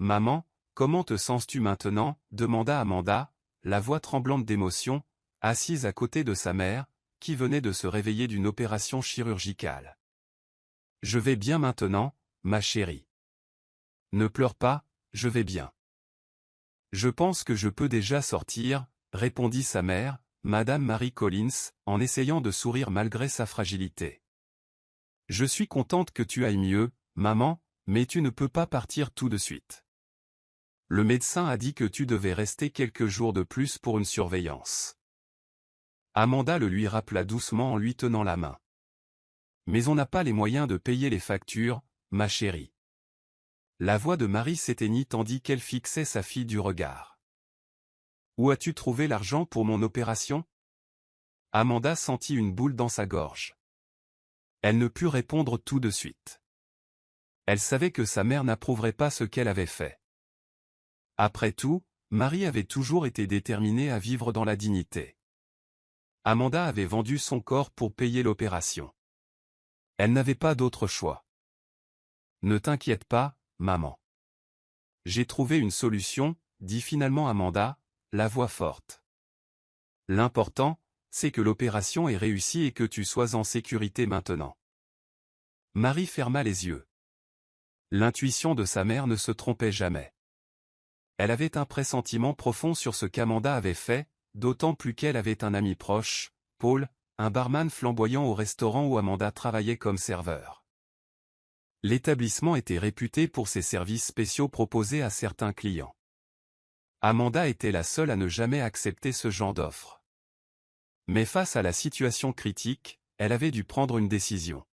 Maman, comment te sens-tu maintenant? Demanda Amanda, la voix tremblante d'émotion, assise à côté de sa mère, qui venait de se réveiller d'une opération chirurgicale. Je vais bien maintenant, ma chérie. Ne pleure pas, je vais bien. Je pense que je peux déjà sortir, répondit sa mère, Madame Mary Collins, en essayant de sourire malgré sa fragilité. Je suis contente que tu ailles mieux, maman, mais tu ne peux pas partir tout de suite. Le médecin a dit que tu devais rester quelques jours de plus pour une surveillance. Amanda le lui rappela doucement en lui tenant la main. Mais on n'a pas les moyens de payer les factures, ma chérie. La voix de Marie s'éteignit tandis qu'elle fixait sa fille du regard. Où as-tu trouvé l'argent pour mon opération? Amanda sentit une boule dans sa gorge. Elle ne put répondre tout de suite. Elle savait que sa mère n'approuverait pas ce qu'elle avait fait. Après tout, Marie avait toujours été déterminée à vivre dans la dignité. Amanda avait vendu son corps pour payer l'opération. Elle n'avait pas d'autre choix. Ne t'inquiète pas, maman. J'ai trouvé une solution, dit finalement Amanda, la voix forte. L'important, c'est que l'opération ait réussi et que tu sois en sécurité maintenant. Marie ferma les yeux. L'intuition de sa mère ne se trompait jamais. Elle avait un pressentiment profond sur ce qu'Amanda avait fait, d'autant plus qu'elle avait un ami proche, Paul, un barman flamboyant au restaurant où Amanda travaillait comme serveur. L'établissement était réputé pour ses services spéciaux proposés à certains clients. Amanda était la seule à ne jamais accepter ce genre d'offre. Mais face à la situation critique, elle avait dû prendre une décision.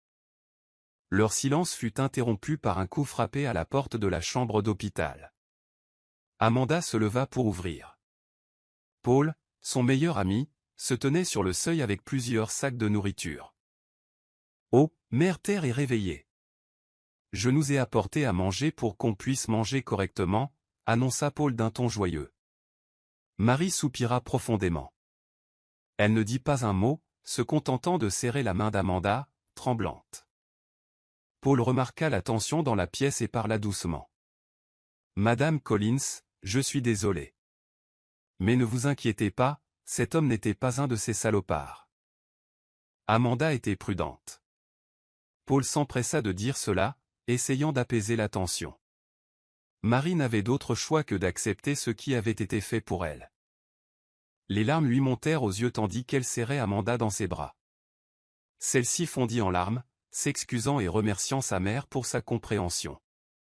Leur silence fut interrompu par un coup frappé à la porte de la chambre d'hôpital. Amanda se leva pour ouvrir. Paul, son meilleur ami, se tenait sur le seuil avec plusieurs sacs de nourriture. « Oh, Mère Terre est réveillée. Je nous ai apporté à manger pour qu'on puisse manger correctement, annonça Paul d'un ton joyeux. Marie soupira profondément. Elle ne dit pas un mot, se contentant de serrer la main d'Amanda, tremblante. Paul remarqua la tension dans la pièce et parla doucement. « Madame Collins, je suis désolé. Mais ne vous inquiétez pas, cet homme n'était pas un de ces salopards. » Amanda était prudente. Paul s'empressa de dire cela, essayant d'apaiser la tension. Marie n'avait d'autre choix que d'accepter ce qui avait été fait pour elle. Les larmes lui montèrent aux yeux tandis qu'elle serrait Amanda dans ses bras. Celle-ci fondit en larmes, s'excusant et remerciant sa mère pour sa compréhension.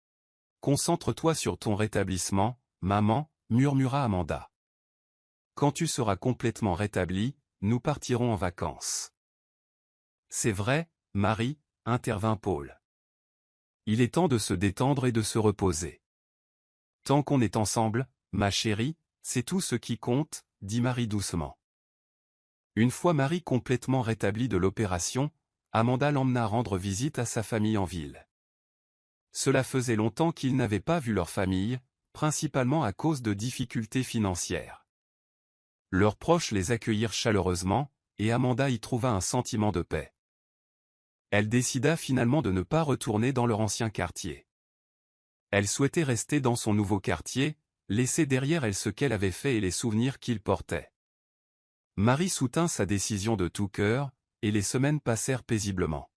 « Concentre-toi sur ton rétablissement, maman, murmura Amanda. Quand tu seras complètement rétablie, nous partirons en vacances. C'est vrai, Marie, intervint Paul. Il est temps de se détendre et de se reposer. Tant qu'on est ensemble, ma chérie, c'est tout ce qui compte, dit Marie doucement. Une fois Marie complètement rétablie de l'opération, Amanda l'emmena rendre visite à sa famille en ville. Cela faisait longtemps qu'ils n'avaient pas vu leur famille, principalement à cause de difficultés financières. Leurs proches les accueillirent chaleureusement, et Amanda y trouva un sentiment de paix. Elle décida finalement de ne pas retourner dans leur ancien quartier. Elle souhaitait rester dans son nouveau quartier, laisser derrière elle ce qu'elle avait fait et les souvenirs qu'il portait. Marie soutint sa décision de tout cœur, et les semaines passèrent paisiblement.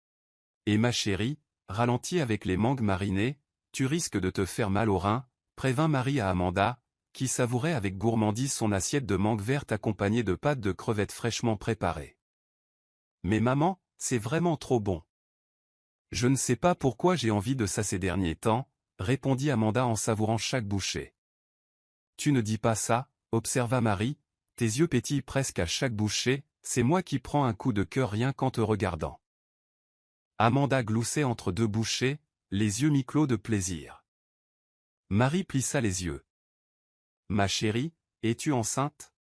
« Et ma chérie, ralentis avec les mangues marinées, tu risques de te faire mal aux reins, » prévint Marie à Amanda, qui savourait avec gourmandise son assiette de mangue verte accompagnée de pâtes de crevettes fraîchement préparées. « Mais maman, c'est vraiment trop bon. Je ne sais pas pourquoi j'ai envie de ça ces derniers temps, répondit Amanda en savourant chaque bouchée. Tu ne dis pas ça, observa Marie, tes yeux pétillent presque à chaque bouchée, c'est moi qui prends un coup de cœur rien qu'en te regardant. Amanda gloussait entre deux bouchées, les yeux mi-clos de plaisir. Marie plissa les yeux. Ma chérie, es-tu enceinte?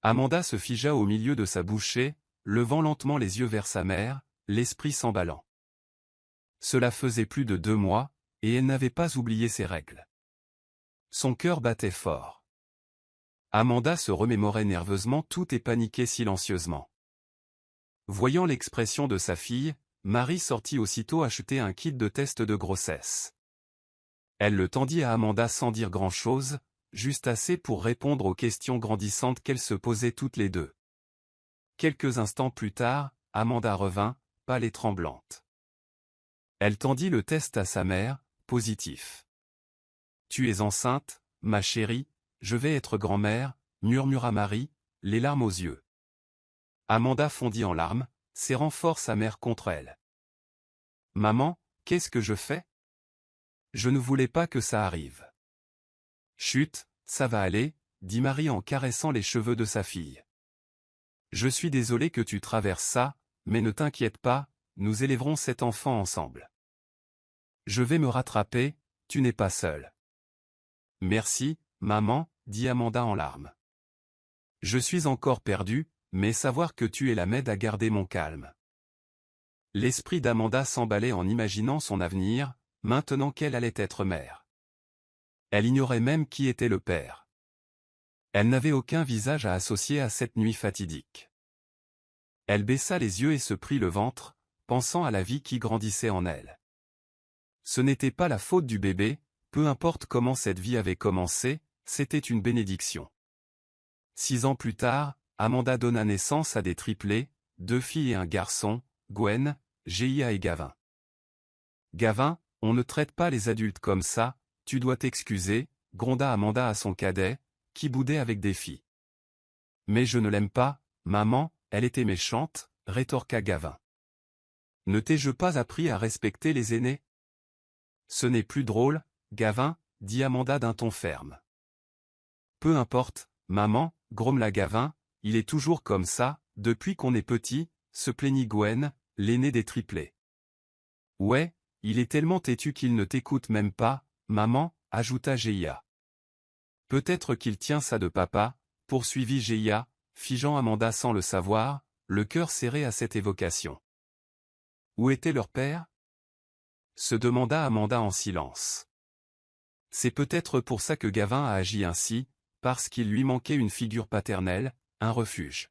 Amanda se figea au milieu de sa bouchée, levant lentement les yeux vers sa mère, l'esprit s'emballant. Cela faisait plus de 2 mois, et elle n'avait pas oublié ses règles. Son cœur battait fort. Amanda se remémorait nerveusement tout et paniquait silencieusement. Voyant l'expression de sa fille, Marie sortit aussitôt acheter un kit de test de grossesse. Elle le tendit à Amanda sans dire grand-chose, juste assez pour répondre aux questions grandissantes qu'elles se posaient toutes les deux. Quelques instants plus tard, Amanda revint, pâle et tremblante. Elle tendit le test à sa mère, positif. « Tu es enceinte, ma chérie, je vais être grand-mère, » murmura Marie, les larmes aux yeux. Amanda fondit en larmes, serrant fort sa mère contre elle. « Maman, qu'est-ce que je fais ? Je ne voulais pas que ça arrive. »« Chut, ça va aller, » dit Marie en caressant les cheveux de sa fille. « Je suis désolée que tu traverses ça, mais ne t'inquiète pas, nous élèverons cet enfant ensemble. Je vais me rattraper, tu n'es pas seule. »« Merci, maman, » dit Amanda en larmes. « Je suis encore perdue, mais savoir que tu es là m'aide à garder mon calme. » L'esprit d'Amanda s'emballait en imaginant son avenir, maintenant qu'elle allait être mère. Elle ignorait même qui était le père. Elle n'avait aucun visage à associer à cette nuit fatidique. Elle baissa les yeux et se prit le ventre, pensant à la vie qui grandissait en elle. Ce n'était pas la faute du bébé, peu importe comment cette vie avait commencé, c'était une bénédiction. 6 ans plus tard, Amanda donna naissance à des triplés, 2 filles et un garçon, Gwen, Gia et Gavin. « Gavin, on ne traite pas les adultes comme ça, tu dois t'excuser, » gronda Amanda à son cadet, qui boudait avec des filles. « Mais je ne l'aime pas, maman, elle était méchante, » rétorqua Gavin. « Ne t'ai-je pas appris à respecter les aînés ? » Ce n'est plus drôle, Gavin, dit Amanda d'un ton ferme. Peu importe, maman, grommela Gavin, il est toujours comme ça, depuis qu'on est petit, se plaignit Gwen, l'aîné des triplés. Ouais, il est tellement têtu qu'il ne t'écoute même pas, maman, ajouta Gia. Peut-être qu'il tient ça de papa, poursuivit Gia, figeant Amanda sans le savoir, le cœur serré à cette évocation. Où était leur père ? Se demanda Amanda en silence. C'est peut-être pour ça que Gavin a agi ainsi, parce qu'il lui manquait une figure paternelle, un refuge.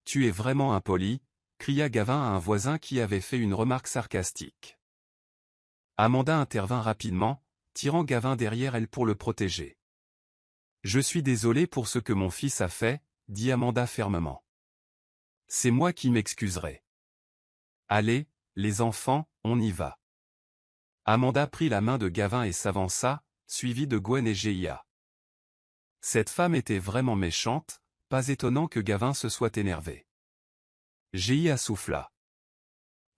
Tu es vraiment impoli, cria Gavin à un voisin qui avait fait une remarque sarcastique. Amanda intervint rapidement, tirant Gavin derrière elle pour le protéger. Je suis désolée pour ce que mon fils a fait, dit Amanda fermement. C'est moi qui m'excuserai. Allez, les enfants, on y va. Amanda prit la main de Gavin et s'avança, suivie de Gwen et Gia. Cette femme était vraiment méchante, pas étonnant que Gavin se soit énervé. Gia souffla.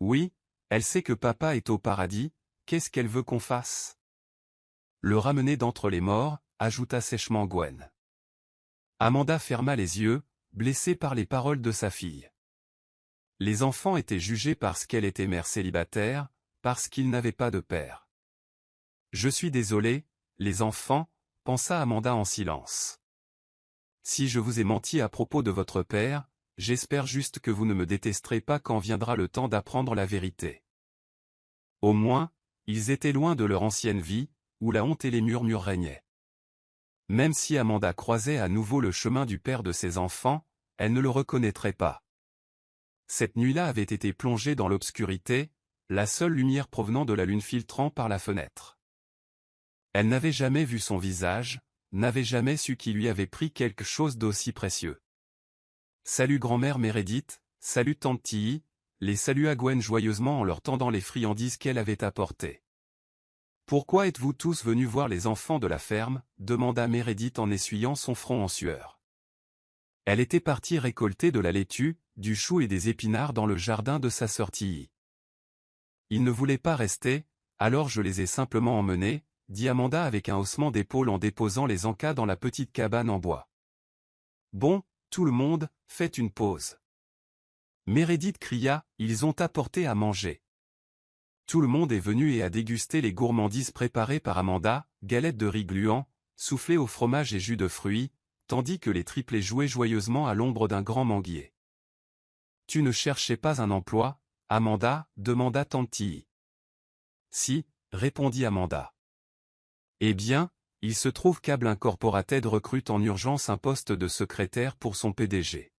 Oui, elle sait que papa est au paradis, qu'est-ce qu'elle veut qu'on fasse ? Le ramener d'entre les morts, ajouta sèchement Gwen. Amanda ferma les yeux, blessée par les paroles de sa fille. Les enfants étaient jugés parce qu'elle était mère célibataire, parce qu'ils n'avaient pas de père. Je suis désolée, les enfants, pensa Amanda en silence. Si je vous ai menti à propos de votre père, j'espère juste que vous ne me détesterez pas quand viendra le temps d'apprendre la vérité. Au moins, ils étaient loin de leur ancienne vie, où la honte et les murmures régnaient. Même si Amanda croisait à nouveau le chemin du père de ses enfants, elle ne le reconnaîtrait pas. Cette nuit-là avait été plongée dans l'obscurité, la seule lumière provenant de la lune filtrant par la fenêtre. Elle n'avait jamais vu son visage, n'avait jamais su qui lui avait pris quelque chose d'aussi précieux. Salut grand-mère Meredith, salut tante Tilly, les salua Gwen joyeusement en leur tendant les friandises qu'elle avait apportées. Pourquoi êtes-vous tous venus voir les enfants de la ferme ? Demanda Meredith en essuyant son front en sueur. Elle était partie récolter de la laitue, du chou et des épinards dans le jardin de sa sœur Tilly. Ils ne voulaient pas rester, alors je les ai simplement emmenés, dit Amanda avec un haussement d'épaule en déposant les encas dans la petite cabane en bois. Bon, tout le monde, faites une pause. Meredith cria, ils ont apporté à manger. Tout le monde est venu et a dégusté les gourmandises préparées par Amanda, galettes de riz gluant, soufflées au fromage et jus de fruits, tandis que les triplés jouaient joyeusement à l'ombre d'un grand manguier. Tu ne cherchais pas un emploi, Amanda ? Demanda tante Tilly. Si, répondit Amanda. Eh bien, il se trouve qu'Able Incorporated recrute en urgence un poste de secrétaire pour son PDG.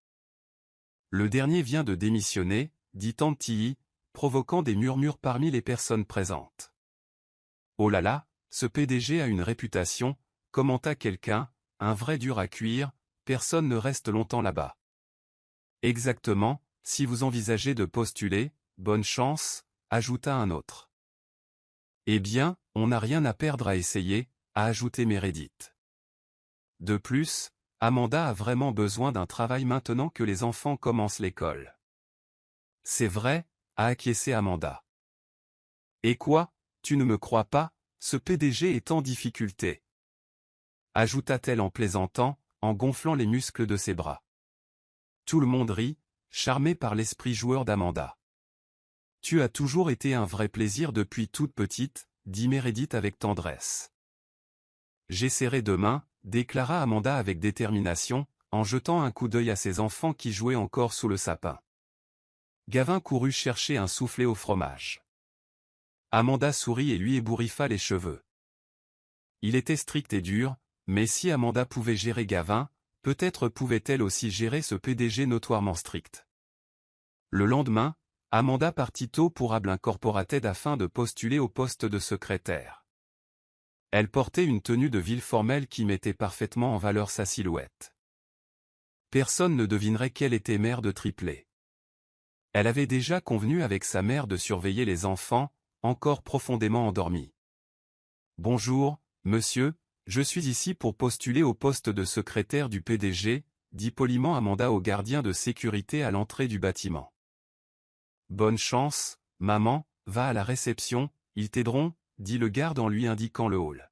Le dernier vient de démissionner, dit tante Tilly, provoquant des murmures parmi les personnes présentes. Oh là là, ce PDG a une réputation, commenta quelqu'un, un vrai dur à cuire, personne ne reste longtemps là-bas. Exactement, si vous envisagez de postuler, bonne chance, ajouta un autre. Eh bien, on n'a rien à perdre à essayer, a ajouté Meredith. De plus, Amanda a vraiment besoin d'un travail maintenant que les enfants commencent l'école. C'est vrai, a acquiescé Amanda. Et quoi, tu ne me crois pas, ce PDG est en difficulté, ajouta-t-elle en plaisantant, en gonflant les muscles de ses bras. Tout le monde rit, charmé par l'esprit joueur d'Amanda. Tu as toujours été un vrai plaisir depuis toute petite, dit Meredith avec tendresse. J'essaierai demain, déclara Amanda avec détermination, en jetant un coup d'œil à ses enfants qui jouaient encore sous le sapin. Gavin courut chercher un soufflet au fromage. Amanda sourit et lui ébouriffa les cheveux. Il était strict et dur, mais si Amanda pouvait gérer Gavin, peut-être pouvait-elle aussi gérer ce PDG notoirement strict. Le lendemain, Amanda partit tôt pour Ablin Corporated afin de postuler au poste de secrétaire. Elle portait une tenue de ville formelle qui mettait parfaitement en valeur sa silhouette. Personne ne devinerait qu'elle était mère de triplés. Elle avait déjà convenu avec sa mère de surveiller les enfants, encore profondément endormis. « Bonjour, monsieur, je suis ici pour postuler au poste de secrétaire du PDG, dit poliment Amanda au gardien de sécurité à l'entrée du bâtiment. « Bonne chance, maman, va à la réception, ils t'aideront, dit le garde en lui indiquant le hall.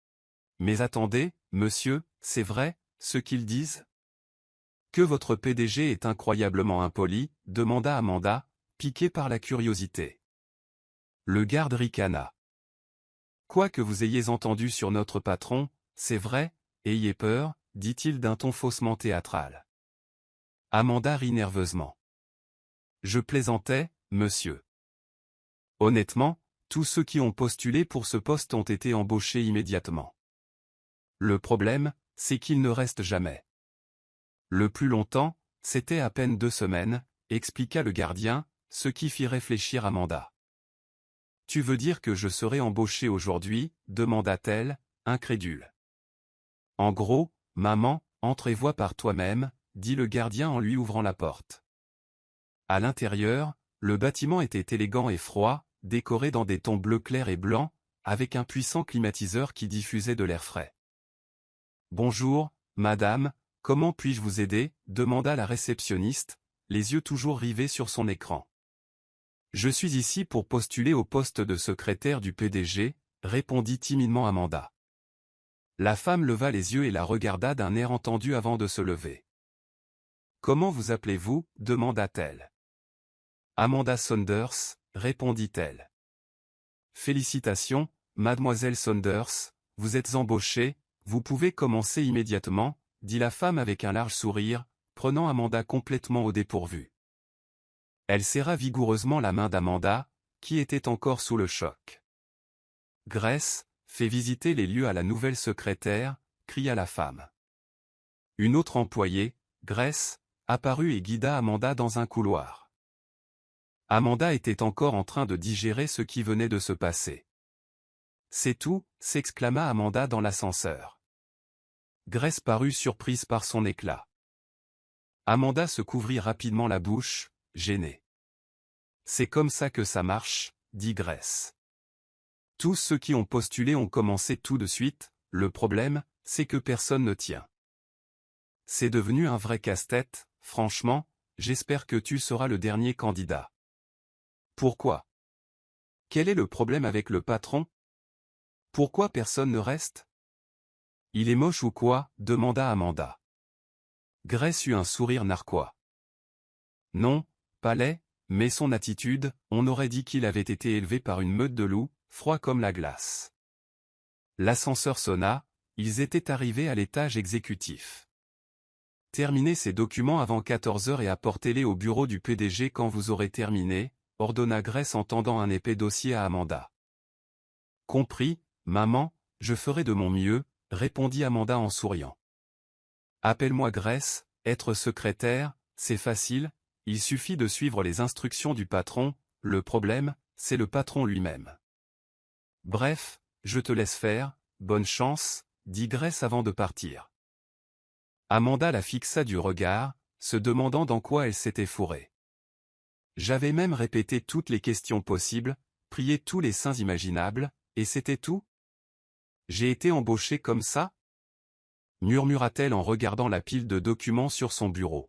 « Mais attendez, monsieur, c'est vrai, ce qu'ils disent ? Que votre PDG est incroyablement impoli, demanda Amanda, piquée par la curiosité. Le garde ricana. Quoi que vous ayez entendu sur notre patron, c'est vrai, ayez peur, dit-il d'un ton faussement théâtral. Amanda rit nerveusement. Je plaisantais, monsieur. Honnêtement, tous ceux qui ont postulé pour ce poste ont été embauchés immédiatement. Le problème, c'est qu'ils ne restent jamais. Le plus longtemps, c'était à peine 2 semaines, expliqua le gardien, ce qui fit réfléchir Amanda. Tu veux dire que je serai embauchée aujourd'hui, demanda-t-elle, incrédule. En gros, maman, entre et vois par toi-même, dit le gardien en lui ouvrant la porte. À l'intérieur, le bâtiment était élégant et froid, décoré dans des tons bleu clair et blanc, avec un puissant climatiseur qui diffusait de l'air frais. Bonjour, madame, comment puis-je vous aider, demanda la réceptionniste, les yeux toujours rivés sur son écran. Je suis ici pour postuler au poste de secrétaire du PDG, répondit timidement Amanda. La femme leva les yeux et la regarda d'un air entendu avant de se lever. Comment vous appelez-vous, demanda-t-elle. Amanda Saunders, répondit-elle. Félicitations, mademoiselle Saunders, vous êtes embauchée, vous pouvez commencer immédiatement, dit la femme avec un large sourire, prenant Amanda complètement au dépourvu. Elle serra vigoureusement la main d'Amanda, qui était encore sous le choc. Grace, fais visiter les lieux à la nouvelle secrétaire, cria la femme. Une autre employée, Grace, apparut et guida Amanda dans un couloir. Amanda était encore en train de digérer ce qui venait de se passer. C'est tout, s'exclama Amanda dans l'ascenseur. Grace parut surprise par son éclat. Amanda se couvrit rapidement la bouche, gênée. C'est comme ça que ça marche, dit Grace. Tous ceux qui ont postulé ont commencé tout de suite, le problème, c'est que personne ne tient. C'est devenu un vrai casse-tête, franchement, j'espère que tu seras le dernier candidat. Pourquoi? Quel est le problème avec le patron? Pourquoi personne ne reste? Il est moche ou quoi? Demanda Amanda. Grace eut un sourire narquois. Non, pas laid, mais son attitude, on aurait dit qu'il avait été élevé par une meute de loups, froid comme la glace. L'ascenseur sonna, ils étaient arrivés à l'étage exécutif. Terminez ces documents avant 14 heures et apportez-les au bureau du PDG quand vous aurez terminé, ordonna Grace en tendant un épais dossier à Amanda. Compris, maman, je ferai de mon mieux, répondit Amanda en souriant. Appelle-moi Grace, être secrétaire, c'est facile, il suffit de suivre les instructions du patron, le problème, c'est le patron lui-même. Bref, je te laisse faire, bonne chance, dit Grace avant de partir. Amanda la fixa du regard, se demandant dans quoi elle s'était fourrée. J'avais même répété toutes les questions possibles, prié tous les saints imaginables, et c'était tout? J'ai été embauchée comme ça? Murmura-t-elle en regardant la pile de documents sur son bureau.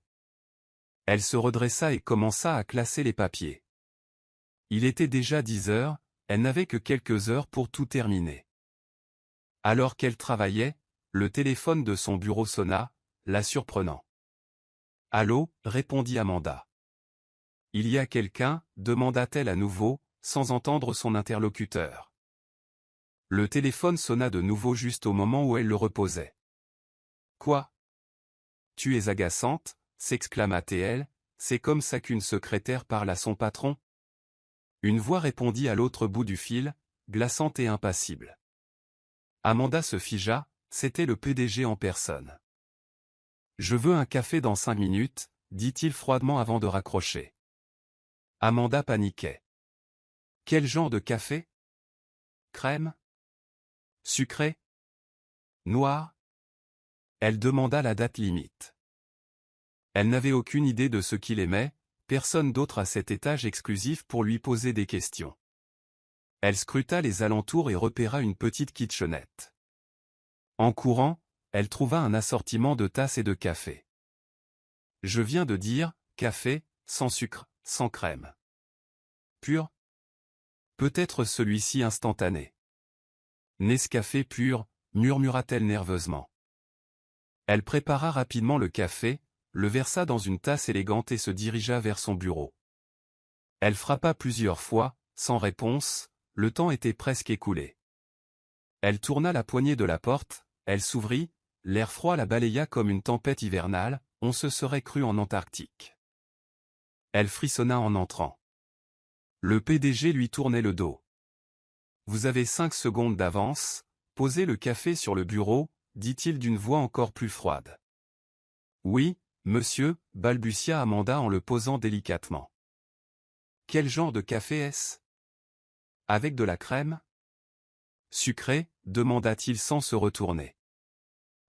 Elle se redressa et commença à classer les papiers. Il était déjà 10 heures, elle n'avait que quelques heures pour tout terminer. Alors qu'elle travaillait, le téléphone de son bureau sonna, la surprenant. « Allô » répondit Amanda. « Il y a quelqu'un » demanda-t-elle à nouveau, sans entendre son interlocuteur. Le téléphone sonna de nouveau juste au moment où elle le reposait. « Quoi ? Tu es agaçante » s'exclama-t-elle, « c'est comme ça qu'une secrétaire parle à son patron ?» Une voix répondit à l'autre bout du fil, glaçante et impassible. Amanda se figea, c'était le PDG en personne. « Je veux un café dans 5 minutes, dit-il froidement avant de raccrocher. Amanda paniquait. Quel genre de café? Crème? Sucré? Noir? Elle demanda la date limite. Elle n'avait aucune idée de ce qu'il aimait, personne d'autre à cet étage exclusif pour lui poser des questions. Elle scruta les alentours et repéra une petite kitchenette. En courant, elle trouva un assortiment de tasses et de café. Je viens de dire, café, sans sucre, sans crème. Pur? Peut-être celui-ci instantané. Nescafé pur, murmura-t-elle nerveusement. Elle prépara rapidement le café, le versa dans une tasse élégante et se dirigea vers son bureau. Elle frappa plusieurs fois, sans réponse, le temps était presque écoulé. Elle tourna la poignée de la porte, elle s'ouvrit, l'air froid la balaya comme une tempête hivernale, on se serait cru en Antarctique. Elle frissonna en entrant. Le PDG lui tournait le dos. « Vous avez 5 secondes d'avance, posez le café sur le bureau, dit-il d'une voix encore plus froide. Oui, monsieur, balbutia Amanda en le posant délicatement. Quel genre de café est-ce? Avec de la crème? Sucré, demanda-t-il sans se retourner.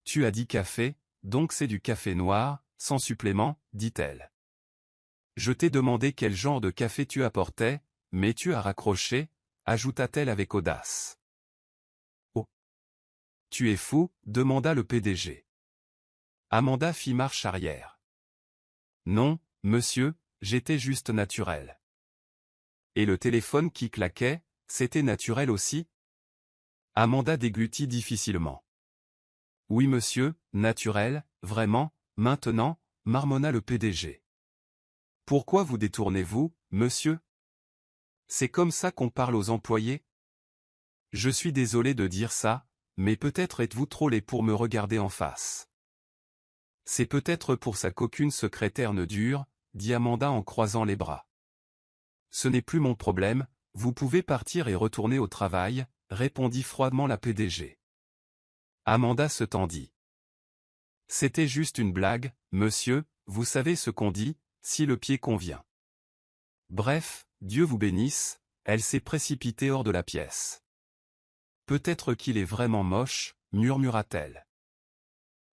Tu as dit café, donc c'est du café noir, sans supplément, dit-elle. Je t'ai demandé quel genre de café tu apportais, mais tu as raccroché, ajouta-t-elle avec audace. Oh! Tu es fou, demanda le PDG. Amanda fit marche arrière. Non, monsieur, j'étais juste naturel. Et le téléphone qui claquait, c'était naturel aussi? Amanda déglutit difficilement. Oui monsieur, naturel, vraiment, maintenant, marmonna le PDG. Pourquoi vous détournez-vous, monsieur? C'est comme ça qu'on parle aux employés? Je suis désolé de dire ça, mais peut-être êtes-vous trop laid pour me regarder en face. C'est peut-être pour ça qu'aucune secrétaire ne dure, dit Amanda en croisant les bras. Ce n'est plus mon problème, vous pouvez partir et retourner au travail, répondit froidement la PDG. Amanda se tendit. C'était juste une blague, monsieur, vous savez ce qu'on dit, si le pied convient. Bref, Dieu vous bénisse, elle s'est précipitée hors de la pièce. Peut-être qu'il est vraiment moche, murmura-t-elle.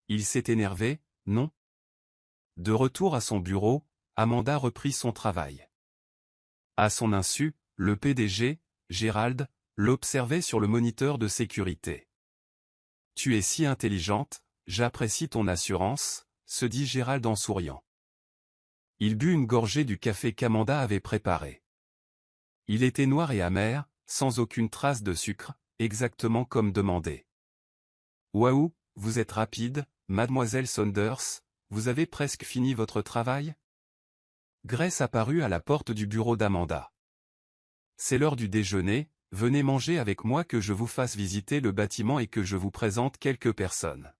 Il s'est énervé, non? De retour à son bureau, Amanda reprit son travail. À son insu, le PDG, Gérald, l'observait sur le moniteur de sécurité. « Tu es si intelligente, j'apprécie ton assurance », se dit Gérald en souriant. Il but une gorgée du café qu'Amanda avait préparé. Il était noir et amer, sans aucune trace de sucre, exactement comme demandé. « Waouh, vous êtes rapide, mademoiselle Saunders, vous avez presque fini votre travail ?» Grace apparut à la porte du bureau d'Amanda. « C'est l'heure du déjeuner, venez manger avec moi que je vous fasse visiter le bâtiment et que je vous présente quelques personnes. »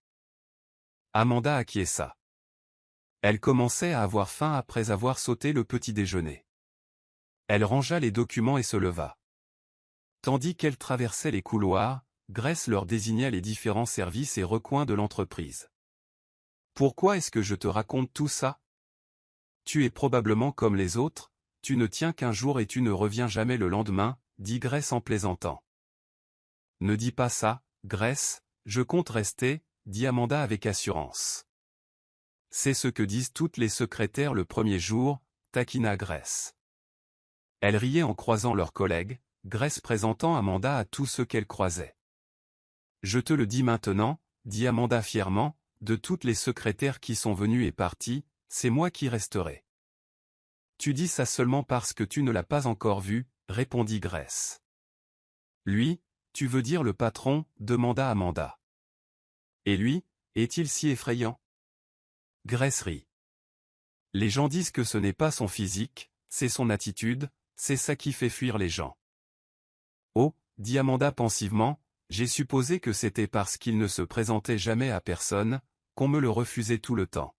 Amanda acquiesça. Elle commençait à avoir faim après avoir sauté le petit déjeuner. Elle rangea les documents et se leva. Tandis qu'elle traversait les couloirs, Grace leur désigna les différents services et recoins de l'entreprise. « Pourquoi est-ce que je te raconte tout ça? Tu es probablement comme les autres, tu ne tiens qu'un jour et tu ne reviens jamais le lendemain, dit Grace en plaisantant. Ne dis pas ça, Grace, je compte rester, dit Amanda avec assurance. C'est ce que disent toutes les secrétaires le premier jour, taquina Grace. Elle riait en croisant leurs collègues, Grace présentant Amanda à tous ceux qu'elle croisait. Je te le dis maintenant, dit Amanda fièrement, de toutes les secrétaires qui sont venues et parties, c'est moi qui resterai. Tu dis ça seulement parce que tu ne l'as pas encore vu, répondit Grace. Lui, tu veux dire le patron, demanda Amanda. Et lui, est-il si effrayant? Grace rit. Les gens disent que ce n'est pas son physique, c'est son attitude, c'est ça qui fait fuir les gens. Oh, dit Amanda pensivement, j'ai supposé que c'était parce qu'il ne se présentait jamais à personne, qu'on me le refusait tout le temps.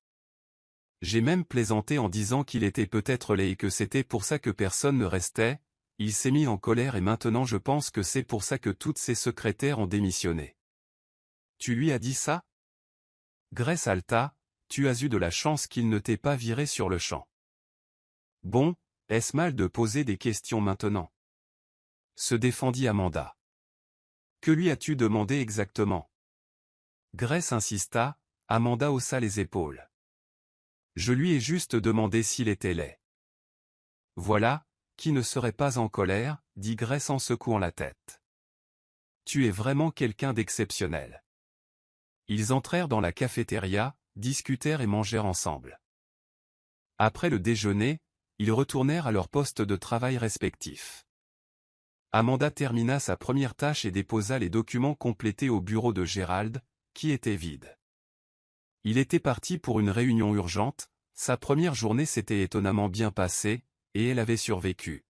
J'ai même plaisanté en disant qu'il était peut-être laid et que c'était pour ça que personne ne restait. Il s'est mis en colère et maintenant je pense que c'est pour ça que toutes ses secrétaires ont démissionné. Tu lui as dit ça? Grace halta, tu as eu de la chance qu'il ne t'ait pas viré sur le champ. Bon, est-ce mal de poser des questions maintenant? Se défendit Amanda. Que lui as-tu demandé exactement? Grace insista, Amanda haussa les épaules. Je lui ai juste demandé s'il était laid. Voilà, qui ne serait pas en colère, dit Grace en secouant la tête. Tu es vraiment quelqu'un d'exceptionnel. Ils entrèrent dans la cafétéria, discutèrent et mangèrent ensemble. Après le déjeuner, ils retournèrent à leur poste de travail respectifs. Amanda termina sa première tâche et déposa les documents complétés au bureau de Gérald, qui était vide. Il était parti pour une réunion urgente, sa première journée s'était étonnamment bien passée, et elle avait survécu.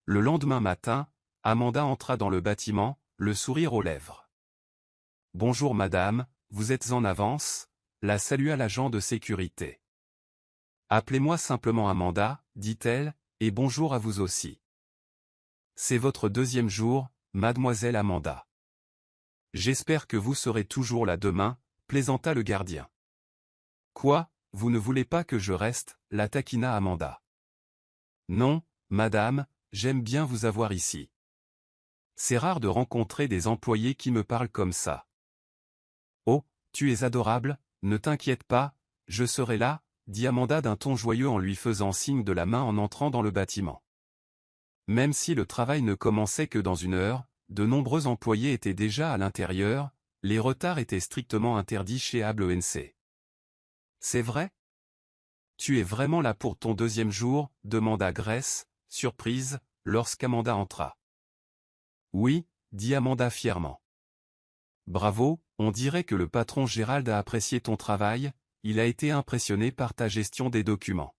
Le lendemain matin, Amanda entra dans le bâtiment, le sourire aux lèvres. « Bonjour madame, vous êtes en avance ?» la salua l'agent de sécurité. « Appelez-moi simplement Amanda, dit-elle, et bonjour à vous aussi. » C'est votre deuxième jour, mademoiselle Amanda. J'espère que vous serez toujours là demain, plaisanta le gardien. Quoi, vous ne voulez pas que je reste, la taquina Amanda. Non, madame, j'aime bien vous avoir ici. C'est rare de rencontrer des employés qui me parlent comme ça. Oh, tu es adorable, ne t'inquiète pas, je serai là, dit Amanda d'un ton joyeux en lui faisant signe de la main en entrant dans le bâtiment. Même si le travail ne commençait que dans 1 heure, de nombreux employés étaient déjà à l'intérieur, les retards étaient strictement interdits chez ABLE-NC. C'est vrai? Tu es vraiment là pour ton deuxième jour, demanda Grace, surprise, lorsqu'Amanda entra. Oui, dit Amanda fièrement. Bravo, on dirait que le patron Gérald a apprécié ton travail, il a été impressionné par ta gestion des documents.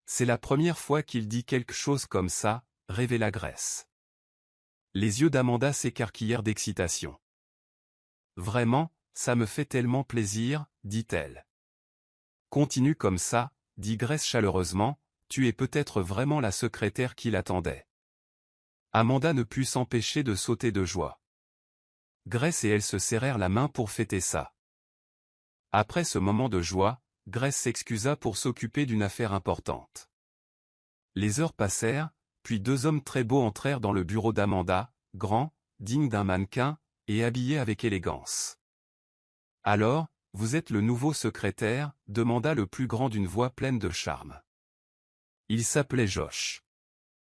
C'est la première fois qu'il dit quelque chose comme ça, révéla Grace. Les yeux d'Amanda s'écarquillèrent d'excitation. Vraiment, ça me fait tellement plaisir, dit-elle. Continue comme ça, dit Grace chaleureusement, tu es peut-être vraiment la secrétaire qu'il attendait. Amanda ne put s'empêcher de sauter de joie. Grace et elle se serrèrent la main pour fêter ça. Après ce moment de joie, Grace s'excusa pour s'occuper d'une affaire importante. Les heures passèrent, puis 2 hommes très beaux entrèrent dans le bureau d'Amanda, grands, dignes d'un mannequin, et habillés avec élégance. « Alors, vous êtes le nouveau secrétaire ?» demanda le plus grand d'une voix pleine de charme. Il s'appelait Josh.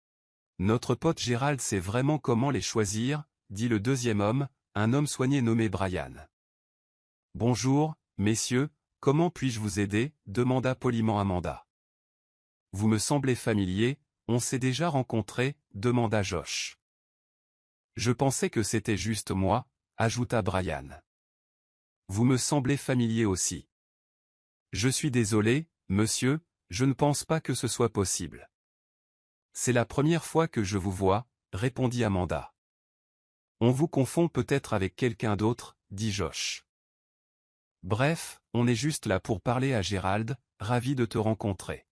« Notre pote Gérald sait vraiment comment les choisir », dit le deuxième homme, un homme soigné nommé Brian. « Bonjour, messieurs, comment puis-je vous aider ?» demanda poliment Amanda. « Vous me semblez familier, on s'est déjà rencontrés ?» demanda Josh. « Je pensais que c'était juste moi », ajouta Brian. « Vous me semblez familier aussi. »« Je suis désolé, monsieur, je ne pense pas que ce soit possible. »« C'est la première fois que je vous vois, » répondit Amanda. « On vous confond peut-être avec quelqu'un d'autre, » dit Josh. « Bref, on est juste là pour parler à Gérald, ravi de te rencontrer. »«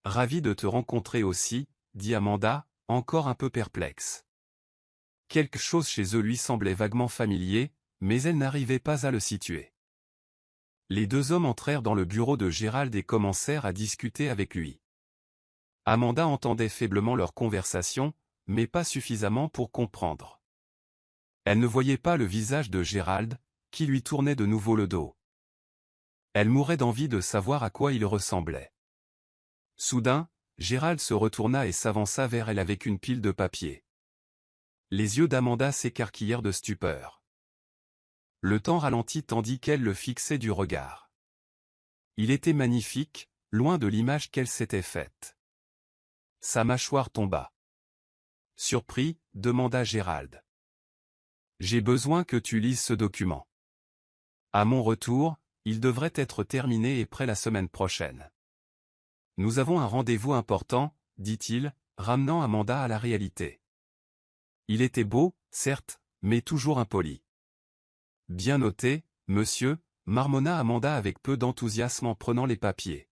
Ravi de te rencontrer aussi, » dit Amanda, encore un peu perplexe. Quelque chose chez eux lui semblait vaguement familier, mais elle n'arrivait pas à le situer. Les 2 hommes entrèrent dans le bureau de Gérald et commencèrent à discuter avec lui. Amanda entendait faiblement leur conversation, mais pas suffisamment pour comprendre. Elle ne voyait pas le visage de Gérald, qui lui tournait de nouveau le dos. Elle mourait d'envie de savoir à quoi il ressemblait. Soudain, Gérald se retourna et s'avança vers elle avec une pile de papier. Les yeux d'Amanda s'écarquillèrent de stupeur. Le temps ralentit tandis qu'elle le fixait du regard. Il était magnifique, loin de l'image qu'elle s'était faite. Sa mâchoire tomba. Surpris, demanda Gérald. J'ai besoin que tu lises ce document. À mon retour, il devrait être terminé et prêt la semaine prochaine. Nous avons un rendez-vous important, dit-il, ramenant Amanda à la réalité. Il était beau, certes, mais toujours impoli. Bien noté, monsieur, marmonna Amanda avec peu d'enthousiasme en prenant les papiers.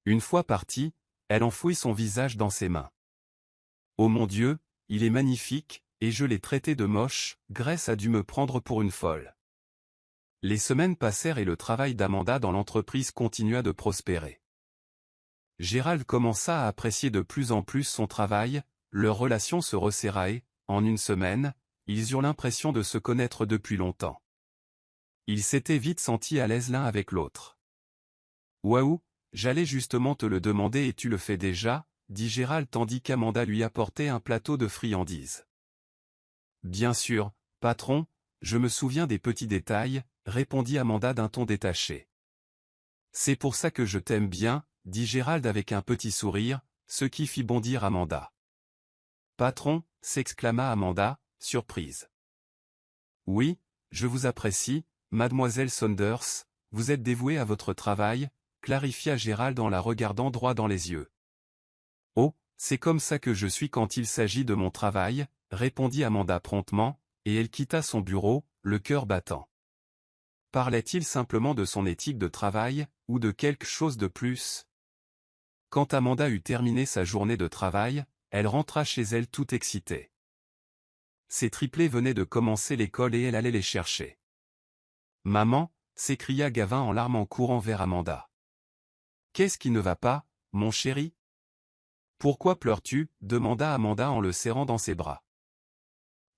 Une fois partie, elle enfouit son visage dans ses mains. Oh mon Dieu, il est magnifique, et je l'ai traité de moche, Grace a dû me prendre pour une folle. Les semaines passèrent et le travail d'Amanda dans l'entreprise continua de prospérer. Gérald commença à apprécier de plus en plus son travail, leur relation se resserra et, en une semaine, ils eurent l'impression de se connaître depuis longtemps. Ils s'étaient vite sentis à l'aise l'un avec l'autre. Waouh, j'allais justement te le demander et tu le fais déjà, dit Gérald tandis qu'Amanda lui apportait un plateau de friandises. Bien sûr, patron, je me souviens des petits détails, répondit Amanda d'un ton détaché. C'est pour ça que je t'aime bien, dit Gérald avec un petit sourire, ce qui fit bondir Amanda. Patron, s'exclama Amanda, surprise. Oui, je vous apprécie, mademoiselle Saunders, vous êtes dévouée à votre travail, clarifia Gérald en la regardant droit dans les yeux. Oh, c'est comme ça que je suis quand il s'agit de mon travail, répondit Amanda promptement, et elle quitta son bureau, le cœur battant. Parlait-il simplement de son éthique de travail, ou de quelque chose de plus? Quand Amanda eut terminé sa journée de travail, elle rentra chez elle toute excitée. Ses triplés venaient de commencer l'école et elle allait les chercher. Maman, s'écria Gavin en larmes en courant vers Amanda. Qu'est-ce qui ne va pas, mon chéri? Pourquoi pleures-tu? Demanda Amanda en le serrant dans ses bras.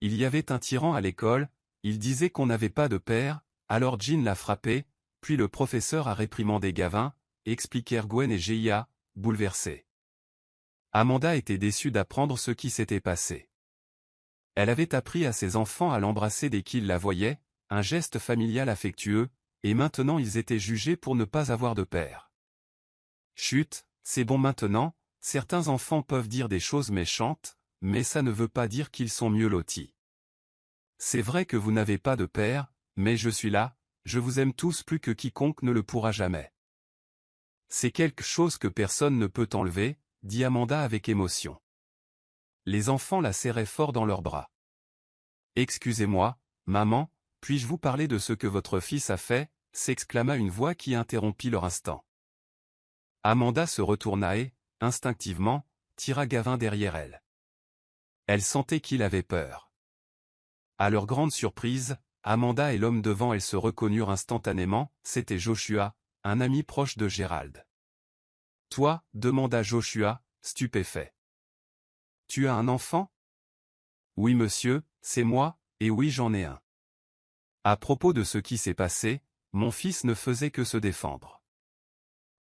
Il y avait un tyran à l'école, il disait qu'on n'avait pas de père, alors Jean l'a frappé, puis le professeur a réprimandé Gavin, expliquèrent Gwen et Gia, bouleversés. Amanda était déçue d'apprendre ce qui s'était passé. Elle avait appris à ses enfants à l'embrasser dès qu'ils la voyaient, un geste familial affectueux, et maintenant ils étaient jugés pour ne pas avoir de père. Chut, c'est bon maintenant, certains enfants peuvent dire des choses méchantes, mais ça ne veut pas dire qu'ils sont mieux lotis. C'est vrai que vous n'avez pas de père, mais je suis là, je vous aime tous plus que quiconque ne le pourra jamais. C'est quelque chose que personne ne peut enlever, dit Amanda avec émotion. Les enfants la serraient fort dans leurs bras. Excusez-moi, maman, puis-je vous parler de ce que votre fils a fait, s'exclama une voix qui interrompit leur instant. Amanda se retourna et, instinctivement, tira Gavin derrière elle. Elle sentait qu'il avait peur. À leur grande surprise, Amanda et l'homme devant elle se reconnurent instantanément, c'était Joshua, un ami proche de Gérald. « Toi » demanda Joshua, stupéfait. « Tu as un enfant ?»« Oui monsieur, c'est moi, et oui j'en ai un. » À propos de ce qui s'est passé, mon fils ne faisait que se défendre.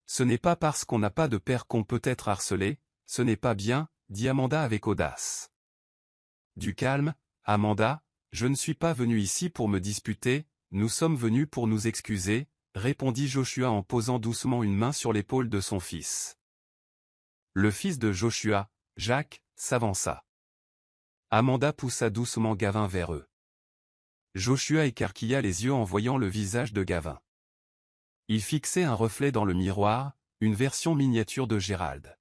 Ce n'est pas parce qu'on n'a pas de père qu'on peut être harcelé, ce n'est pas bien, dit Amanda avec audace. Du calme, Amanda, je ne suis pas venu ici pour me disputer, nous sommes venus pour nous excuser, répondit Joshua en posant doucement une main sur l'épaule de son fils. Le fils de Joshua, Jacques, s'avança. Amanda poussa doucement Gavin vers eux. Joshua écarquilla les yeux en voyant le visage de Gavin. Il fixait un reflet dans le miroir, une version miniature de Gérald.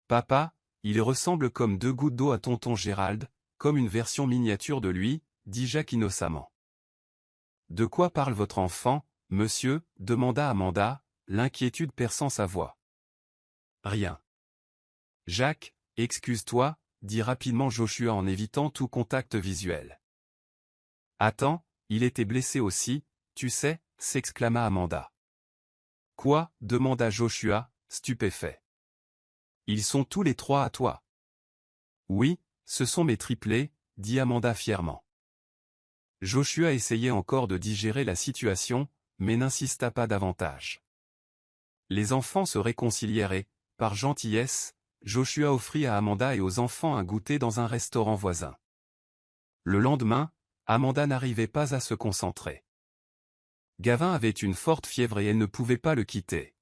Papa, il ressemble comme deux gouttes d'eau à tonton Gérald, comme une version miniature de lui, dit Jacques innocemment. De quoi parle votre enfant, monsieur, demanda Amanda, l'inquiétude perçant sa voix. Rien. Jacques, excuse-toi, dit rapidement Joshua en évitant tout contact visuel. Attends, il était blessé aussi, tu sais, s'exclama Amanda. Quoi, demanda Joshua, stupéfait. Ils sont tous les trois à toi. Oui, ce sont mes triplés, dit Amanda fièrement. Joshua essayait encore de digérer la situation, mais n'insista pas davantage. Les enfants se réconcilièrent et, par gentillesse, Joshua offrit à Amanda et aux enfants un goûter dans un restaurant voisin. Le lendemain, Amanda n'arrivait pas à se concentrer. Gavin avait une forte fièvre et elle ne pouvait pas le quitter.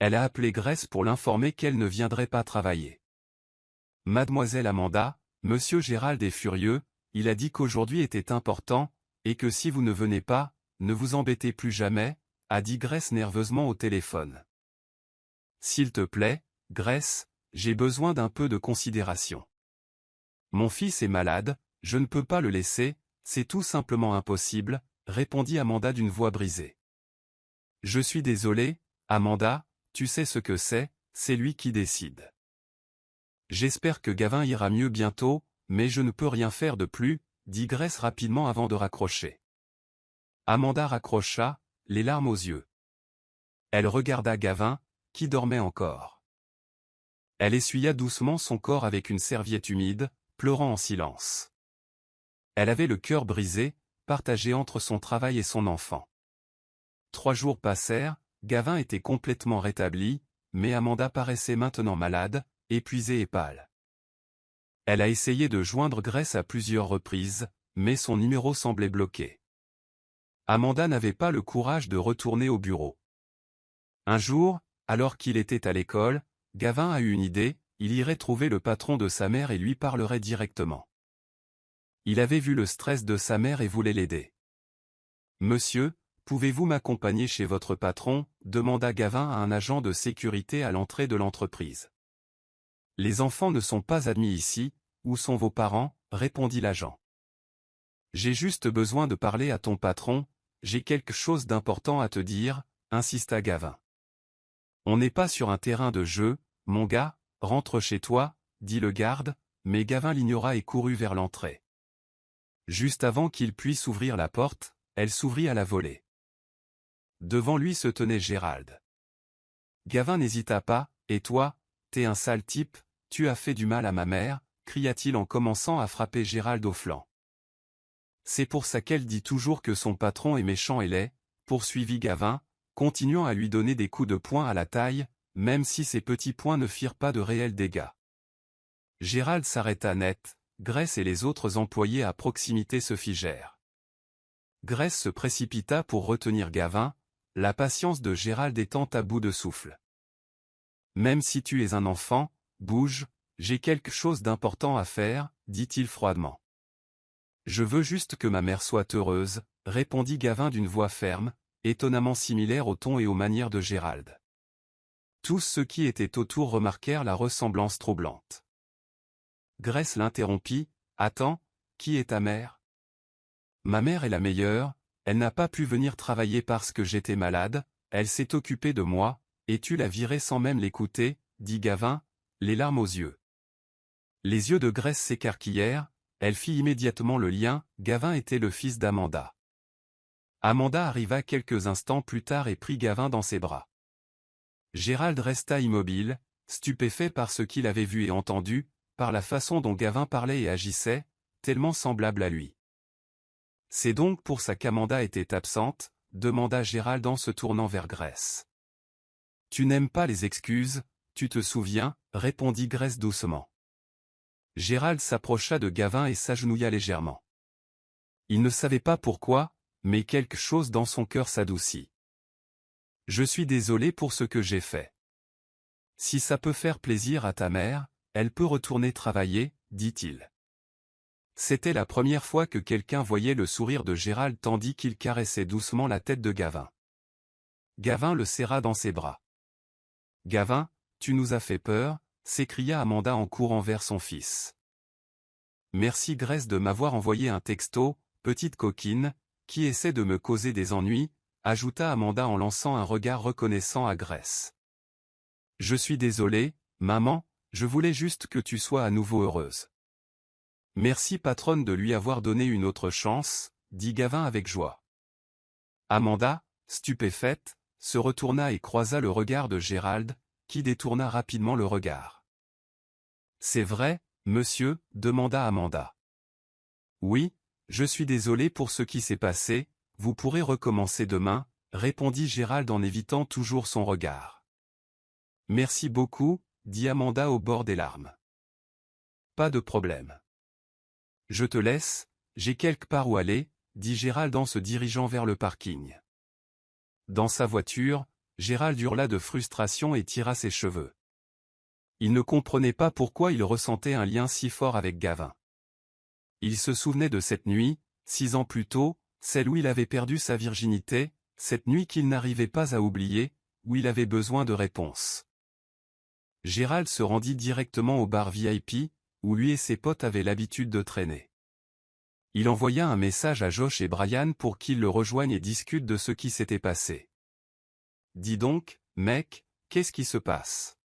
Elle a appelé Grace pour l'informer qu'elle ne viendrait pas travailler. Mademoiselle Amanda, Monsieur Gérald est furieux, il a dit qu'aujourd'hui était important, et que si vous ne venez pas, ne vous embêtez plus jamais, a dit Grace nerveusement au téléphone. S'il te plaît, Grace, j'ai besoin d'un peu de considération. Mon fils est malade, je ne peux pas le laisser, c'est tout simplement impossible, répondit Amanda d'une voix brisée. Je suis désolé, Amanda, tu sais ce que c'est lui qui décide. J'espère que Gavin ira mieux bientôt, mais je ne peux rien faire de plus, dit Grace rapidement avant de raccrocher. Amanda raccrocha, les larmes aux yeux. Elle regarda Gavin, qui dormait encore. Elle essuya doucement son corps avec une serviette humide, pleurant en silence. Elle avait le cœur brisé, partagé entre son travail et son enfant. 3 jours passèrent, Gavin était complètement rétabli, mais Amanda paraissait maintenant malade, épuisée et pâle. Elle a essayé de joindre Grace à plusieurs reprises, mais son numéro semblait bloqué. Amanda n'avait pas le courage de retourner au bureau. Un jour, alors qu'il était à l'école, Gavin a eu une idée, il irait trouver le patron de sa mère et lui parlerait directement. Il avait vu le stress de sa mère et voulait l'aider. « Monsieur, pouvez-vous m'accompagner chez votre patron ?» demanda Gavin à un agent de sécurité à l'entrée de l'entreprise. « Les enfants ne sont pas admis ici, où sont vos parents ?» répondit l'agent. « J'ai juste besoin de parler à ton patron, j'ai quelque chose d'important à te dire, » insista Gavin. « On n'est pas sur un terrain de jeu, mon gars, rentre chez toi, » dit le garde, mais Gavin l'ignora et courut vers l'entrée. Juste avant qu'il puisse ouvrir la porte, elle s'ouvrit à la volée. Devant lui se tenait Gérald. Gavin n'hésita pas, « Et toi, t'es un sale type, tu as fait du mal à ma mère » cria-t-il en commençant à frapper Gérald au flanc. « C'est pour ça qu'elle dit toujours que son patron est méchant et laid » poursuivit Gavin, continuant à lui donner des coups de poing à la taille, même si ces petits poings ne firent pas de réels dégâts. Gérald s'arrêta net, Grace et les autres employés à proximité se figèrent. Grace se précipita pour retenir Gavin, la patience de Gérald étant à bout de souffle. « Même si tu es un enfant, bouge, j'ai quelque chose d'important à faire, » dit-il froidement. « Je veux juste que ma mère soit heureuse, » répondit Gavin d'une voix ferme, étonnamment similaire au ton et aux manières de Gérald. Tous ceux qui étaient autour remarquèrent la ressemblance troublante. Grace l'interrompit, « Attends, qui est ta mère ? » « Ma mère est la meilleure, elle n'a pas pu venir travailler parce que j'étais malade, elle s'est occupée de moi, et tu l'as virée sans même l'écouter, » dit Gavin, les larmes aux yeux. Les yeux de Grace s'écarquillèrent, elle fit immédiatement le lien, Gavin était le fils d'Amanda. Amanda arriva quelques instants plus tard et prit Gavin dans ses bras. Gérald resta immobile, stupéfait par ce qu'il avait vu et entendu, par la façon dont Gavin parlait et agissait, tellement semblable à lui. « C'est donc pour ça qu'Amanda était absente ?» demanda Gérald en se tournant vers Grace. « Tu n'aimes pas les excuses, tu te souviens ?» répondit Grace doucement. Gérald s'approcha de Gavin et s'agenouilla légèrement. Il ne savait pas pourquoi, mais quelque chose dans son cœur s'adoucit. « Je suis désolé pour ce que j'ai fait. Si ça peut faire plaisir à ta mère, elle peut retourner travailler, » dit-il. C'était la première fois que quelqu'un voyait le sourire de Gérald tandis qu'il caressait doucement la tête de Gavin. Gavin le serra dans ses bras. « Gavin, tu nous as fait peur » s'écria Amanda en courant vers son fils. « Merci Grace de m'avoir envoyé un texto, petite coquine, qui essaie de me causer des ennuis » ajouta Amanda en lançant un regard reconnaissant à Grace. « Je suis désolé, maman, je voulais juste que tu sois à nouveau heureuse. » « Merci patronne de lui avoir donné une autre chance, » dit Gavin avec joie. Amanda, stupéfaite, se retourna et croisa le regard de Gérald, qui détourna rapidement le regard. « C'est vrai, monsieur ?» demanda Amanda. « Oui, Je suis désolé pour ce qui s'est passé, vous pourrez recommencer demain, répondit Gérald en évitant toujours son regard. Merci beaucoup, dit Amanda au bord des larmes. Pas de problème. Je te laisse, j'ai quelque part où aller, dit Gérald en se dirigeant vers le parking. Dans sa voiture, Gérald hurla de frustration et tira ses cheveux. Il ne comprenait pas pourquoi il ressentait un lien si fort avec Gavin. Il se souvenait de cette nuit, 6 ans plus tôt, celle où il avait perdu sa virginité, cette nuit qu'il n'arrivait pas à oublier, où il avait besoin de réponses. Gérald se rendit directement au bar VIP, où lui et ses potes avaient l'habitude de traîner. Il envoya un message à Josh et Brian pour qu'ils le rejoignent et discutent de ce qui s'était passé. « Dis donc, mec, qu'est-ce qui se passe?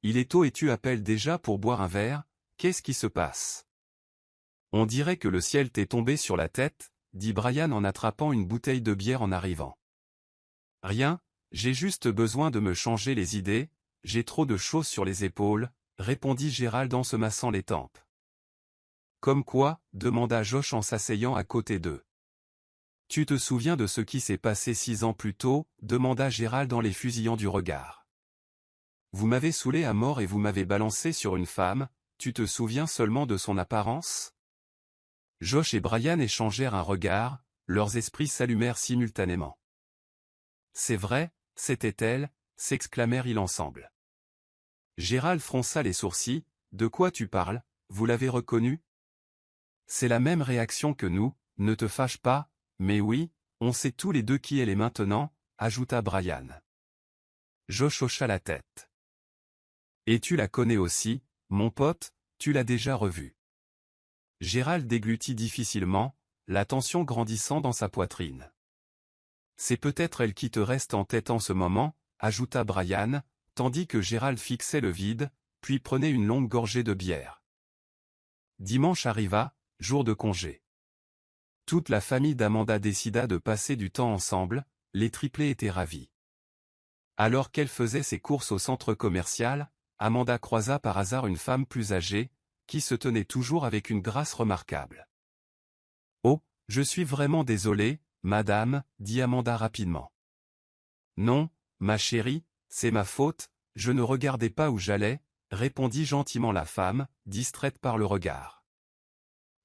Il est tôt et tu appelles déjà pour boire un verre, qu'est-ce qui se passe? On dirait que le ciel t'est tombé sur la tête, dit Brian en attrapant une bouteille de bière en arrivant. Rien, j'ai juste besoin de me changer les idées, j'ai trop de choses sur les épaules, répondit Gérald en se massant les tempes. Comme quoi, demanda Josh en s'asseyant à côté d'eux. Tu te souviens de ce qui s'est passé 6 ans plus tôt, demanda Gérald en les fusillant du regard. Vous m'avez saoulé à mort et vous m'avez balancé sur une femme, tu te souviens seulement de son apparence? Josh et Brian échangèrent un regard, leurs esprits s'allumèrent simultanément. C'est vrai, c'était elle, s'exclamèrent-ils ensemble. Gérald fronça les sourcils, de quoi tu parles, vous l'avez reconnue? C'est la même réaction que nous, ne te fâche pas, mais oui, on sait tous les deux qui elle est maintenant, ajouta Brian. Josh hocha la tête. Et tu la connais aussi, mon pote, tu l'as déjà revue. Gérald déglutit difficilement, la tension grandissant dans sa poitrine. C'est peut-être elle qui te reste en tête en ce moment, ajouta Brian, tandis que Gérald fixait le vide, puis prenait une longue gorgée de bière. Dimanche arriva, jour de congé. Toute la famille d'Amanda décida de passer du temps ensemble, les triplés étaient ravis. Alors qu'elle faisait ses courses au centre commercial, Amanda croisa par hasard une femme plus âgée, qui se tenait toujours avec une grâce remarquable. « Oh, je suis vraiment désolé, madame, dit Amanda rapidement. Non, ma chérie, c'est ma faute, je ne regardais pas où j'allais, répondit gentiment la femme, distraite par le regard.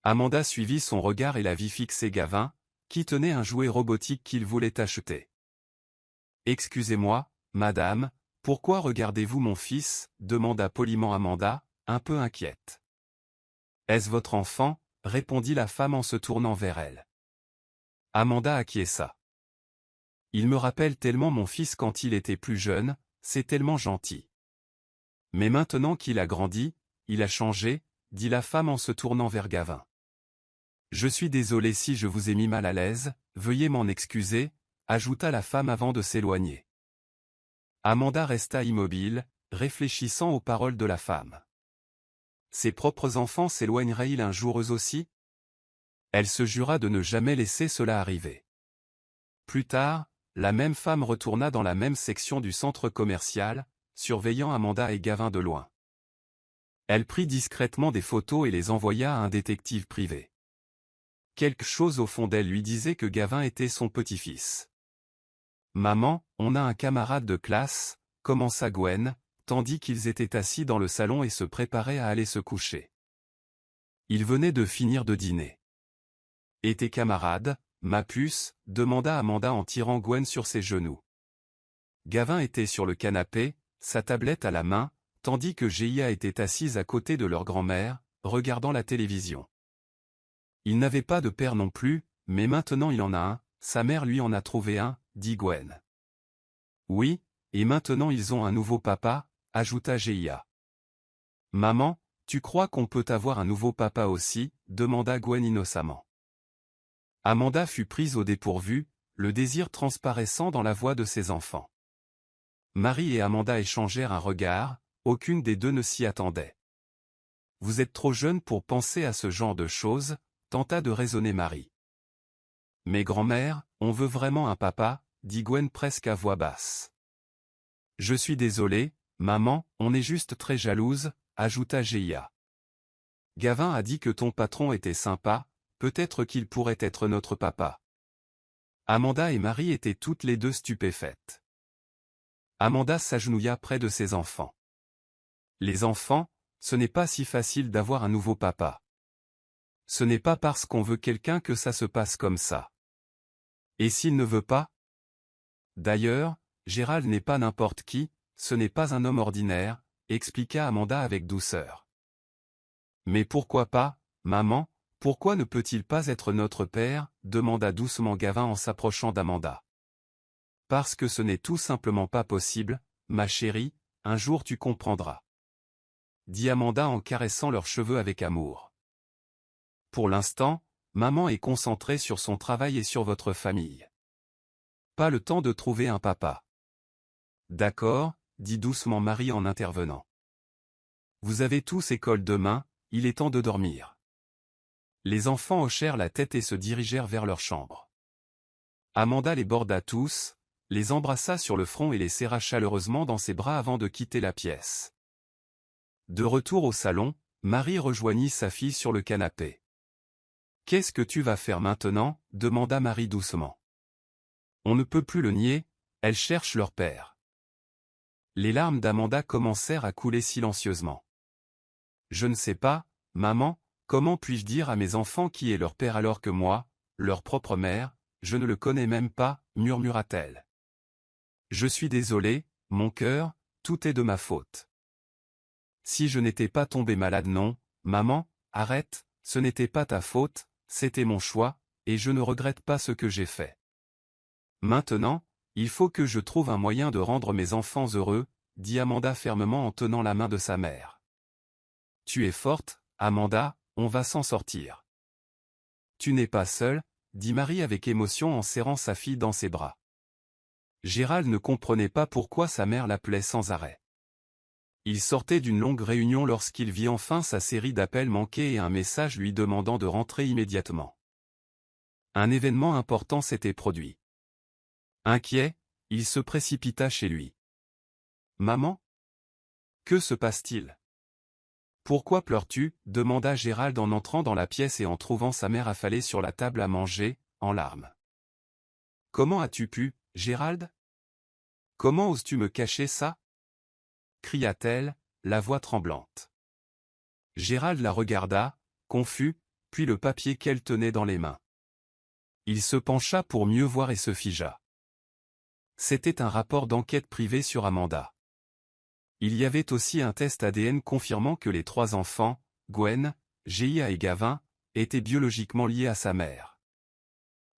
Amanda suivit son regard et la vit fixer Gavin, qui tenait un jouet robotique qu'il voulait acheter. « Excusez-moi, madame, pourquoi regardez-vous mon fils » demanda poliment Amanda, un peu inquiète. « Est-ce votre enfant » répondit la femme en se tournant vers elle. Amanda acquiesça. « Il me rappelle tellement mon fils quand il était plus jeune, c'est tellement gentil. » Mais maintenant qu'il a grandi, il a changé, dit la femme en se tournant vers Gavin. « Je suis désolé si je vous ai mis mal à l'aise, veuillez m'en excuser, ajouta la femme avant de s'éloigner. Amanda resta immobile, réfléchissant aux paroles de la femme. Ses propres enfants s'éloigneraient-ils un jour eux aussi? Elle se jura de ne jamais laisser cela arriver. Plus tard, la même femme retourna dans la même section du centre commercial, surveillant Amanda et Gavin de loin. Elle prit discrètement des photos et les envoya à un détective privé. Quelque chose au fond d'elle lui disait que Gavin était son petit-fils. « Maman, on a un camarade de classe » commença Gwen, tandis qu'ils étaient assis dans le salon et se préparaient à aller se coucher. Ils venaient de finir de dîner. « Et tes camarades, ma puce » demanda Amanda en tirant Gwen sur ses genoux. Gavin était sur le canapé, sa tablette à la main, tandis que Gia était assise à côté de leur grand-mère, regardant la télévision. Il n'avait pas de père non plus, mais maintenant il en a un, sa mère lui en a trouvé un, dit Gwen. Oui, et maintenant ils ont un nouveau papa, ajouta Gia. Maman, tu crois qu'on peut avoir un nouveau papa aussi, demanda Gwen innocemment. Amanda fut prise au dépourvu, le désir transparaissant dans la voix de ses enfants. Marie et Amanda échangèrent un regard, aucune des deux ne s'y attendait. Vous êtes trop jeune pour penser à ce genre de choses, tenta de raisonner Marie. Mais grand-mère, on veut vraiment un papa, dit Gwen presque à voix basse. Je suis désolée, maman, on est juste très jalouse, ajouta Gia. Gavin a dit que ton patron était sympa, peut-être qu'il pourrait être notre papa. Amanda et Marie étaient toutes les deux stupéfaites. Amanda s'agenouilla près de ses enfants. Les enfants, ce n'est pas si facile d'avoir un nouveau papa. Ce n'est pas parce qu'on veut quelqu'un que ça se passe comme ça. Et s'il ne veut pas? D'ailleurs, Gérald n'est pas n'importe qui, ce n'est pas un homme ordinaire, expliqua Amanda avec douceur. Mais pourquoi pas, maman, pourquoi ne peut-il pas être notre père? Demanda doucement Gavin en s'approchant d'Amanda. Parce que ce n'est tout simplement pas possible, ma chérie, un jour tu comprendras. Dit Amanda en caressant leurs cheveux avec amour. Pour l'instant, maman est concentrée sur son travail et sur votre famille. Pas le temps de trouver un papa. D'accord, dit doucement Marie en intervenant. Vous avez tous école demain, il est temps de dormir. Les enfants hochèrent la tête et se dirigèrent vers leur chambre. Amanda les borda tous, les embrassa sur le front et les serra chaleureusement dans ses bras avant de quitter la pièce. De retour au salon, Marie rejoignit sa fille sur le canapé. « Qu'est-ce que tu vas faire maintenant » demanda Marie doucement. On ne peut plus le nier, elles cherchent leur père. Les larmes d'Amanda commencèrent à couler silencieusement. « Je ne sais pas, maman, comment puis-je dire à mes enfants qui est leur père alors que moi, leur propre mère, je ne le connais même pas » murmura-t-elle. « Je suis désolée, mon cœur, tout est de ma faute. Si je n'étais pas tombée malade non, maman, arrête, ce n'était pas ta faute, c'était mon choix, et je ne regrette pas ce que j'ai fait. Maintenant, il faut que je trouve un moyen de rendre mes enfants heureux, dit Amanda fermement en tenant la main de sa mère. Tu es forte, Amanda, on va s'en sortir. Tu n'es pas seule, dit Marie avec émotion en serrant sa fille dans ses bras. Gérald ne comprenait pas pourquoi sa mère l'appelait sans arrêt. Il sortait d'une longue réunion lorsqu'il vit enfin sa série d'appels manqués et un message lui demandant de rentrer immédiatement. Un événement important s'était produit. Inquiet, il se précipita chez lui. « Maman ? Que se passe-t-il ? Pourquoi pleures-tu » demanda Gérald en entrant dans la pièce et en trouvant sa mère affalée sur la table à manger, en larmes. « Comment as-tu pu, Gérald ? Comment oses-tu me cacher ça ?» cria-t-elle, la voix tremblante. Gérald la regarda, confus, puis le papier qu'elle tenait dans les mains. Il se pencha pour mieux voir et se figea. C'était un rapport d'enquête privée sur Amanda. Il y avait aussi un test ADN confirmant que les 3 enfants, Gwen, Gia et Gavin, étaient biologiquement liés à sa mère.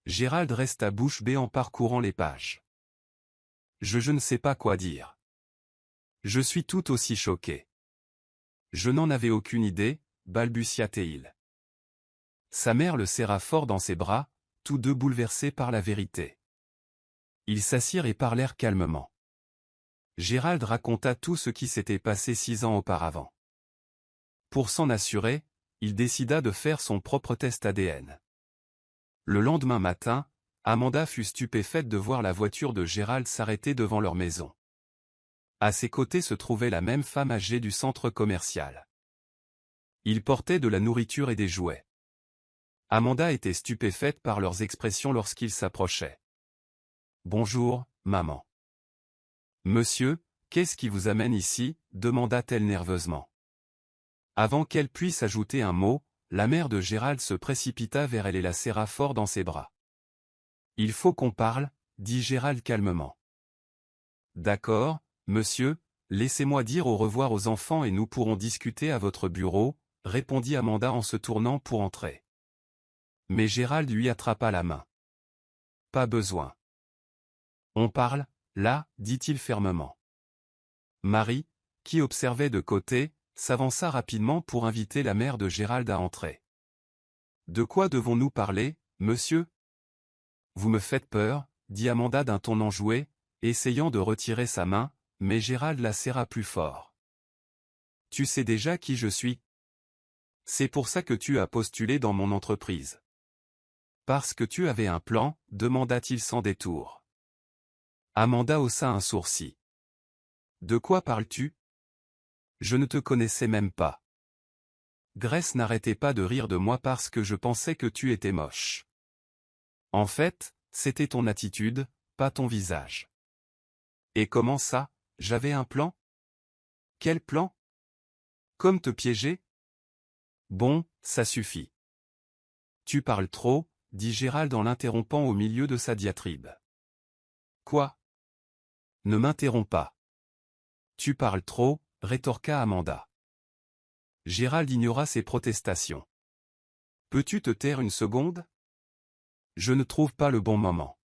Gérald resta bouche bée en parcourant les pages. Je ne sais pas quoi dire. Je suis tout aussi choqué. Je n'en avais aucune idée, balbutia-t-il. Sa mère le serra fort dans ses bras, tous deux bouleversés par la vérité. Ils s'assirent et parlèrent calmement. Gérald raconta tout ce qui s'était passé 6 ans auparavant. Pour s'en assurer, il décida de faire son propre test ADN. Le lendemain matin, Amanda fut stupéfaite de voir la voiture de Gérald s'arrêter devant leur maison. À ses côtés se trouvait la même femme âgée du centre commercial. Ils portaient de la nourriture et des jouets. Amanda était stupéfaite par leurs expressions lorsqu'ils s'approchaient. « Bonjour, maman. »« Monsieur, qu'est-ce qui vous amène ici » demanda-t-elle nerveusement. Avant qu'elle puisse ajouter un mot, la mère de Gérald se précipita vers elle et la serra fort dans ses bras. « Il faut qu'on parle » dit Gérald calmement. « D'accord, monsieur, laissez-moi dire au revoir aux enfants et nous pourrons discuter à votre bureau, répondit Amanda en se tournant pour entrer. Mais Gérald lui attrapa la main. Pas besoin. On parle, là, dit-il fermement. Marie, qui observait de côté, s'avança rapidement pour inviter la mère de Gérald à entrer. De quoi devons-nous parler, monsieur ? Vous me faites peur, dit Amanda d'un ton enjoué, essayant de retirer sa main, mais Gérald la serra plus fort. Tu sais déjà qui je suis ? C'est pour ça que tu as postulé dans mon entreprise. Parce que tu avais un plan, demanda-t-il sans détour. Amanda haussa un sourcil. De quoi parles-tu ? Je ne te connaissais même pas. Grace n'arrêtait pas de rire de moi parce que je pensais que tu étais moche. En fait, c'était ton attitude, pas ton visage. Et comment ça, j'avais un plan? Quel plan? Comme te piéger? Bon, ça suffit. Tu parles trop, dit Gérald en l'interrompant au milieu de sa diatribe. Quoi? Ne m'interromps pas. Tu parles trop, rétorqua Amanda. Gérald ignora ses protestations. Peux-tu te taire une seconde? Je ne trouve pas le bon moment.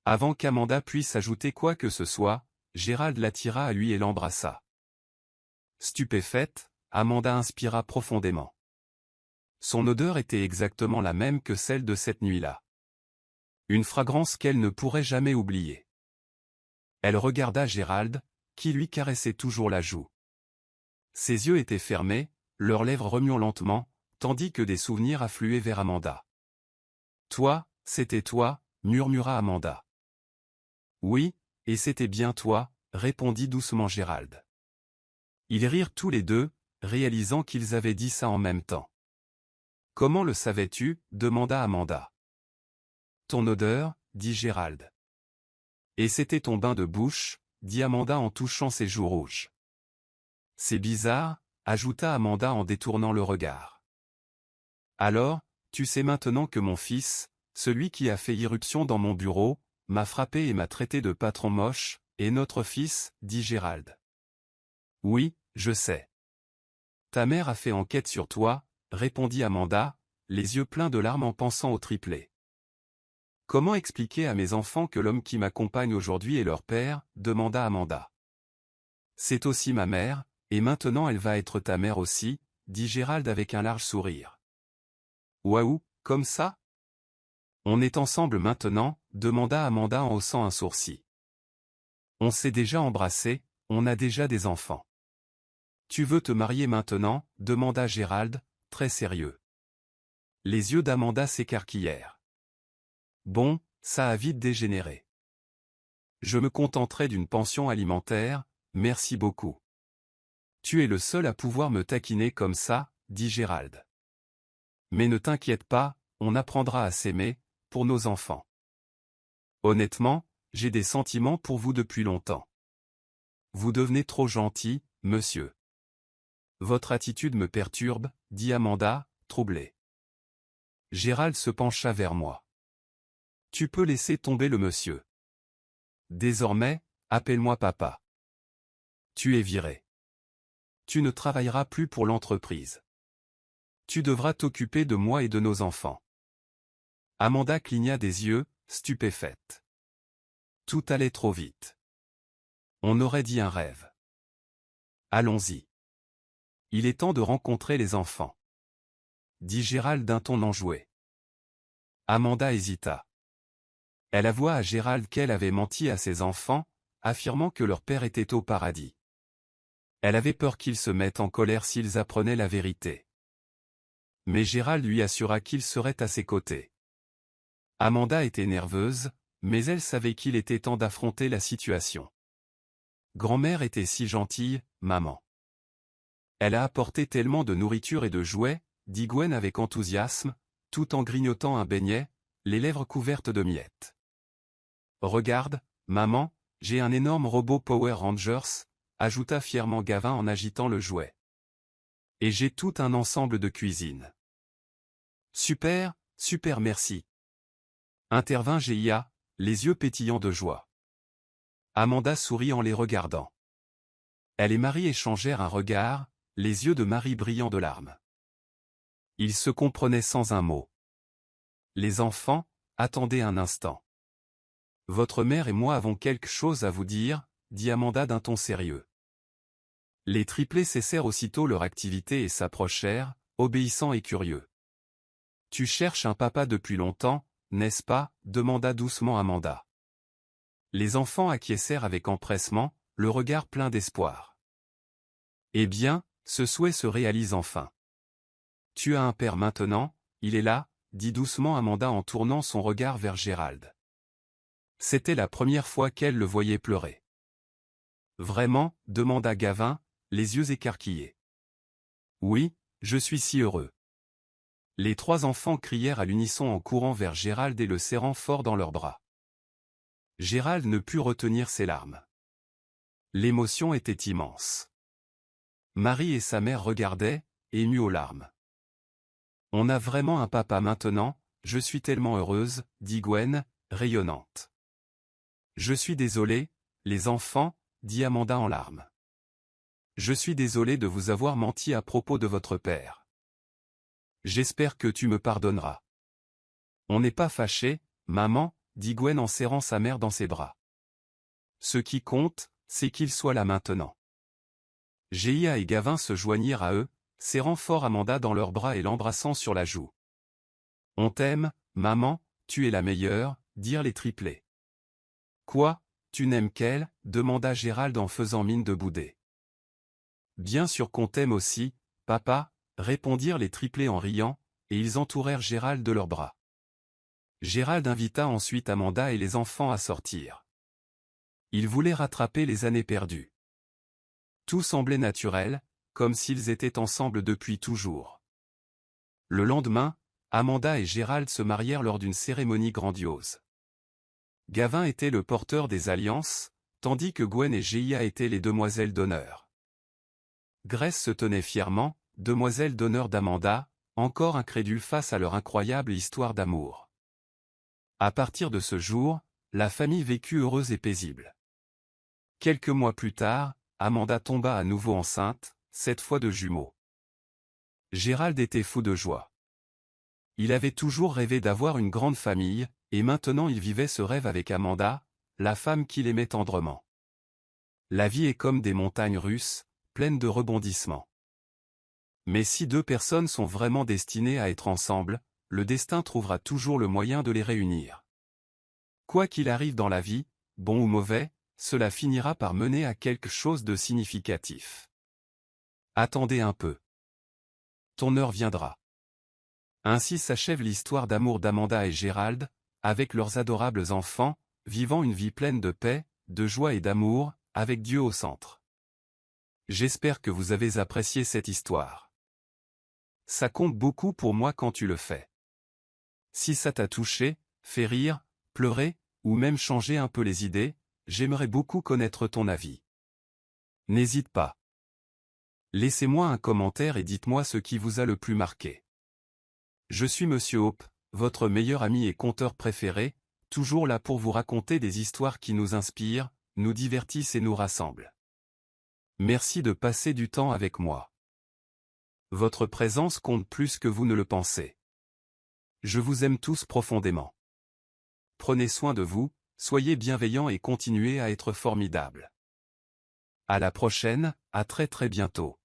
Avant qu'Amanda puisse ajouter quoi que ce soit, Gérald l'attira à lui et l'embrassa. Stupéfaite, Amanda inspira profondément. Son odeur était exactement la même que celle de cette nuit-là. Une fragrance qu'elle ne pourrait jamais oublier. Elle regarda Gérald, qui lui caressait toujours la joue. Ses yeux étaient fermés, leurs lèvres remuant lentement, tandis que des souvenirs affluaient vers Amanda. Toi, c'était toi, murmura Amanda. Oui, et c'était bien toi, répondit doucement Gérald. Ils rirent tous les deux, réalisant qu'ils avaient dit ça en même temps. Comment le savais-tu? Demanda Amanda. Ton odeur, dit Gérald. Et c'était ton bain de bouche, dit Amanda en touchant ses joues rouges. C'est bizarre, ajouta Amanda en détournant le regard. Alors, tu sais maintenant que mon fils, celui qui a fait irruption dans mon bureau, m'a frappé et m'a traité de patron moche, est notre fils, dit Gérald. Oui, je sais. Ta mère a fait enquête sur toi, répondit Amanda, les yeux pleins de larmes en pensant au triplé. Comment expliquer à mes enfants que l'homme qui m'accompagne aujourd'hui est leur père? Demanda Amanda. C'est aussi ma mère, et maintenant elle va être ta mère aussi, dit Gérald avec un large sourire. Waouh, comme ça? On est ensemble maintenant? Demanda Amanda en haussant un sourcil. On s'est déjà embrassé, on a déjà des enfants. Tu veux te marier maintenant? Demanda Gérald, très sérieux. Les yeux d'Amanda s'écarquillèrent. Bon, ça a vite dégénéré. Je me contenterai d'une pension alimentaire, merci beaucoup. Tu es le seul à pouvoir me taquiner comme ça, dit Gérald. Mais ne t'inquiète pas, on apprendra à s'aimer, pour nos enfants. Honnêtement, j'ai des sentiments pour vous depuis longtemps. Vous devenez trop gentil, monsieur. Votre attitude me perturbe, dit Amanda, troublée. Gérald se pencha vers moi. Tu peux laisser tomber le monsieur. Désormais, appelle-moi papa. Tu es viré. Tu ne travailleras plus pour l'entreprise. Tu devras t'occuper de moi et de nos enfants. Amanda cligna des yeux, stupéfaite. Tout allait trop vite. On aurait dit un rêve. Allons-y. Il est temps de rencontrer les enfants. Dit Gérald d'un ton enjoué. Amanda hésita. Elle avoua à Gérald qu'elle avait menti à ses enfants, affirmant que leur père était au paradis. Elle avait peur qu'ils se mettent en colère s'ils apprenaient la vérité. Mais Gérald lui assura qu'il serait à ses côtés. Amanda était nerveuse, mais elle savait qu'il était temps d'affronter la situation. Grand-mère était si gentille, maman. Elle a apporté tellement de nourriture et de jouets, dit Gwen avec enthousiasme, tout en grignotant un beignet, les lèvres couvertes de miettes. Regarde, maman, j'ai un énorme robot Power Rangers, ajouta fièrement Gavin en agitant le jouet. Et j'ai tout un ensemble de cuisine. Super, super merci. Intervint Gia, les yeux pétillants de joie. Amanda sourit en les regardant. Elle et Marie échangèrent un regard, les yeux de Marie brillants de larmes. Ils se comprenaient sans un mot. Les enfants, attendez un instant. Votre mère et moi avons quelque chose à vous dire, dit Amanda d'un ton sérieux. Les triplés cessèrent aussitôt leur activité et s'approchèrent, obéissants et curieux. Tu cherches un papa depuis longtemps, n'est-ce pas? Demanda doucement Amanda. Les enfants acquiescèrent avec empressement, le regard plein d'espoir. Eh bien, ce souhait se réalise enfin. Tu as un père maintenant, il est là, dit doucement Amanda en tournant son regard vers Gérald. C'était la première fois qu'elle le voyait pleurer. Vraiment? Demanda Gavin, les yeux écarquillés. Oui, Je suis si heureux. Les 3 enfants crièrent à l'unisson en courant vers Gérald et le serrant fort dans leurs bras. Gérald ne put retenir ses larmes. L'émotion était immense. Marie et sa mère regardaient, émus aux larmes. « On a vraiment un papa maintenant, je suis tellement heureuse, » dit Gwen, rayonnante. « Je suis désolée, les enfants, » dit Amanda en larmes. « Je suis désolée de vous avoir menti à propos de votre père. J'espère que tu me pardonneras. »« On n'est pas fâchés, maman, » dit Gwen en serrant sa mère dans ses bras. « Ce qui compte, c'est qu'il soit là maintenant. » Géa et Gavin se joignirent à eux, serrant fort Amanda dans leurs bras et l'embrassant sur la joue. « On t'aime, maman, tu es la meilleure, » dirent les triplés. « Quoi, tu n'aimes qu'elle » demanda Gérald en faisant mine de bouder. « Bien sûr qu'on t'aime aussi, papa » répondirent les triplés en riant, et ils entourèrent Gérald de leurs bras. Gérald invita ensuite Amanda et les enfants à sortir. Ils voulaient rattraper les années perdues. Tout semblait naturel, comme s'ils étaient ensemble depuis toujours. Le lendemain, Amanda et Gérald se marièrent lors d'une cérémonie grandiose. Gavin était le porteur des alliances, tandis que Gwen et Géa étaient les demoiselles d'honneur. Grace se tenait fièrement, demoiselle d'honneur d'Amanda, encore incrédule face à leur incroyable histoire d'amour. À partir de ce jour, la famille vécut heureuse et paisible. Quelques mois plus tard, Amanda tomba à nouveau enceinte, cette fois de jumeaux. Gérald était fou de joie. Il avait toujours rêvé d'avoir une grande famille, et maintenant il vivait ce rêve avec Amanda, la femme qu'il aimait tendrement. La vie est comme des montagnes russes, pleines de rebondissements. Mais si 2 personnes sont vraiment destinées à être ensemble, le destin trouvera toujours le moyen de les réunir. Quoi qu'il arrive dans la vie, bon ou mauvais, cela finira par mener à quelque chose de significatif. Attendez un peu. Ton heure viendra. Ainsi s'achève l'histoire d'amour d'Amanda et Gérald, avec leurs adorables enfants, vivant une vie pleine de paix, de joie et d'amour, avec Dieu au centre. J'espère que vous avez apprécié cette histoire. Ça compte beaucoup pour moi quand tu le fais. Si ça t'a touché, fait rire, pleurer, ou même changé un peu les idées, j'aimerais beaucoup connaître ton avis. N'hésite pas. Laissez-moi un commentaire et dites-moi ce qui vous a le plus marqué. Je suis Monsieur Hope, votre meilleur ami et conteur préféré, toujours là pour vous raconter des histoires qui nous inspirent, nous divertissent et nous rassemblent. Merci de passer du temps avec moi. Votre présence compte plus que vous ne le pensez. Je vous aime tous profondément. Prenez soin de vous, soyez bienveillants et continuez à être formidables. À la prochaine, à très bientôt.